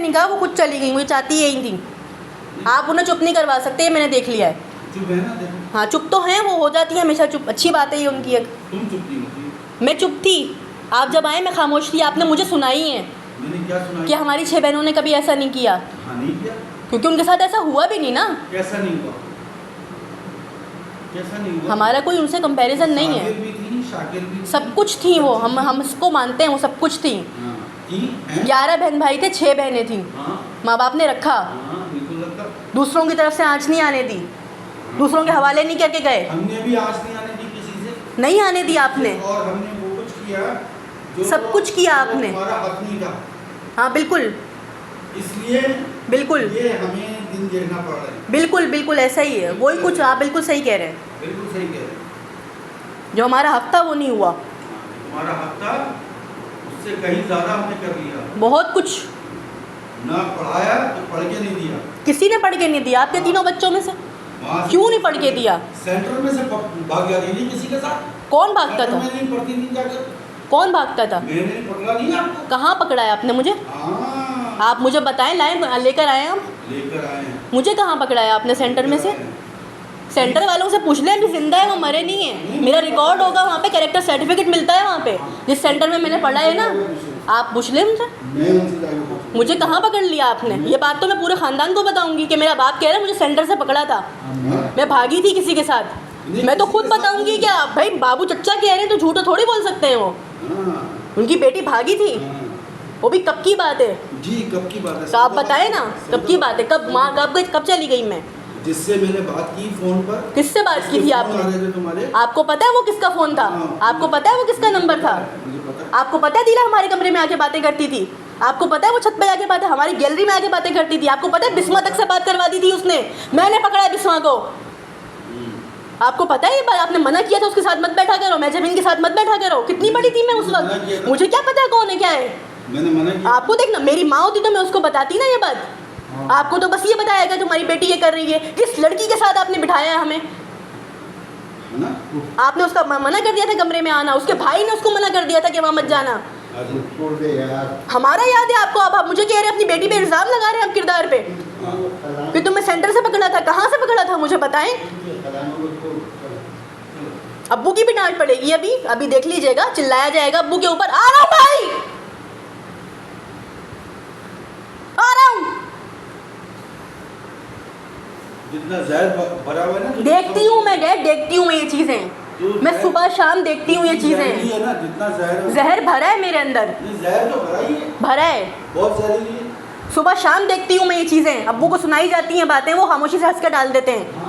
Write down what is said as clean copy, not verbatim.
नहीं कहा, वो खुद चली गई, मुझे चाहती यही थी। आप उन्हें चुप नहीं करवा सकते, ये मैंने देख लिया है। चुप है ना, देखो। हाँ चुप तो हैं, वो हो जाती है हमेशा चुप, अच्छी बात है ये उनकी एक। तुम चुप नहीं होती। मैं चुप थी, आप जब आए मैं खामोश थी, आपने मुझे सुनाई है मैंने क्या सुना कि हमारी 6 बहनों ने कभी ऐसा नहीं किया, हाँ नहीं किया। क्योंकि उनके साथ ऐसा हुआ भी नहीं ना। कैसा नहीं हुआ, कैसा नहीं हुआ? हमारा कोई उनसे कंपैरिजन नहीं है। साकिर भी थी, शाकिर भी थी। सब कुछ थी वो, हम इसको मानते हैं, वो सब कुछ थी। हाँ, थी, हैं? 11 बहन भाई थे, 6 बहनें थी। हाँ, माँ बाप ने रखा, हाँ, बिल्कुल लगता। दूसरों की तरफ से आँच नहीं आने दी, दूसरों के हवाले नहीं करके गए, हमने भी आज नहीं आने दी किसी से, नहीं आने दी आपने। और हमने वो कुछ किया जो सब कुछ किया आपने। हमारा हक नहीं था, हाँ बिल्कुल इसलिए बिल्कुल ये हमें दिन देखना पड़ रहा है। बिल्कुल बिल्कुल ऐसा ही है, वही कुछ आप बिल्कुल सही कह रहे हैं। बिल्कुल सही कह रहे हैं। जो हमारा हक था वो नहीं हुआ, हमारा हक था, उससे कहीं ज़्यादा हमने कर लिया। बहुत कुछ। ना पढ़ाया तो पढ़ के नहीं दिया, किसी ने पढ़ के नहीं दिया आपके तीनों बच्चों में से, वहाँ से क्यों नहीं पढ़ के दिया? सेंटर में से भाग जाती थी किसी के साथ। कौन भागता था? मैं नहीं पढ़ती थी जाकर, कौन भागता था? मैंने नहीं पकड़ा नहीं आपको। कहाँ पकड़ा है आपने मुझे? हाँ, आप मुझे बताएं, लाएं, लेकर आए हम। लेकर आए हैं। मुझे कहाँ पकड़ा है आपने सेंटर में से? सेंटर वालों से पूछ लें, अभी जिंदा है वो, मरे नहीं है। मेरा रिकॉर्ड होगा वहाँ पे, कैरेक्टर सर्टिफिकेट मिलता है वहाँ पे, जिस सेंटर में मैंने पढ़ा है ना, आप पूछ लें उनसे। मैं उनसे जाकर पूछूंगा। मुझे कहाँ पकड़ लिया आपने? ये बात तो मैं पूरे ख़ानदान को बताऊंगी कि मेरा बाप कह रहा है मुझे सेंटर से पकड़ा था, मैं भागी थी किसी के साथ। मैं तो खुद बताऊंगी क्या भाई, बाबू चच्चा कह रहे हैं तो झूठ थोड़ी बोल सकते हैं वो। हाँ, उनकी बेटी भागी थी, हाँ। वो भी कब की बात है? जी, कब की बात है? तो आप बताएं ना, कब की बात है? कब माँ कब चली गई मैं? जिससे मैंने बात की फोन पर। किससे बात की थी आपने? फोन आ रहे थे तुम्हारे। आपको पता है वो किसका फ़ोन था? हाँ। आपको पता है वो किसका नंबर था? मुझे पता है। आपको पता है दिला हमारे कमरे में आके बातें करती थी? आपको पता है वो छत पे आके बातें, हमारी गैलरी में आके बातें करती थी? आपको पता है बिस्मा तक से बात करवा दी थी उसने, मैंने पकड़ा है बिस्मा को। आपको पता है ये बात? आपने मना किया था उसके साथ मत बैठा करो, मैं जब इनके साथ मत बैठा करो। कितनी बड़ी थी मैं उस वक्त, मुझे क्या पता कौन है क्या है? मैंने मना किया। आपको देखना, मेरी माँ होती तो मैं उसको बताती ना ये बात। आपको तो बस ये बताया कि तुम्हारी बेटी ये कर रही है। किस लड़की के साथ आपने बिठाया है हमें? है ना? आपने उसका मना कर दिया था कमरे में आना, उसके भाई ने उसको मना कर दिया था कि वहाँ मत जाना। छोड़ दे यार। हमारा याद है आपको, अब आप मुझे कह रहे हैं अपनी बेटी पे इल्ज़ाम लगा रहे हैं आप किरदार पे कि तुम्हें सेंटर से पकड़ा था। कहाँ से पकड़ा था मुझे बताएं? अब्बू की भी डांट पड़ेगी अभी, अभी देख लीजिएगा, चिल्लाया जाएगा अब्बू के ऊपर। आ रहा हूँ भाई, आ रहा हूँ। जितना जहर भरा हुआ है ना, देखती हूँ मैं डैड, देखती हूँ मैं ये चीज़ें, मैं सुबह शाम देखती हूँ ये चीज़ें। है ना, जितना जहर जहर भरा है मेरे अंदर, जहर तो भरा ही है, भरा है। बहुत जहरीली है। सुबह शाम देखती हूँ मैं ये चीज़ें, अब्बू को सुनाई जाती हैं बातें, वो खामोशी से हंस कर डाल देते हैं।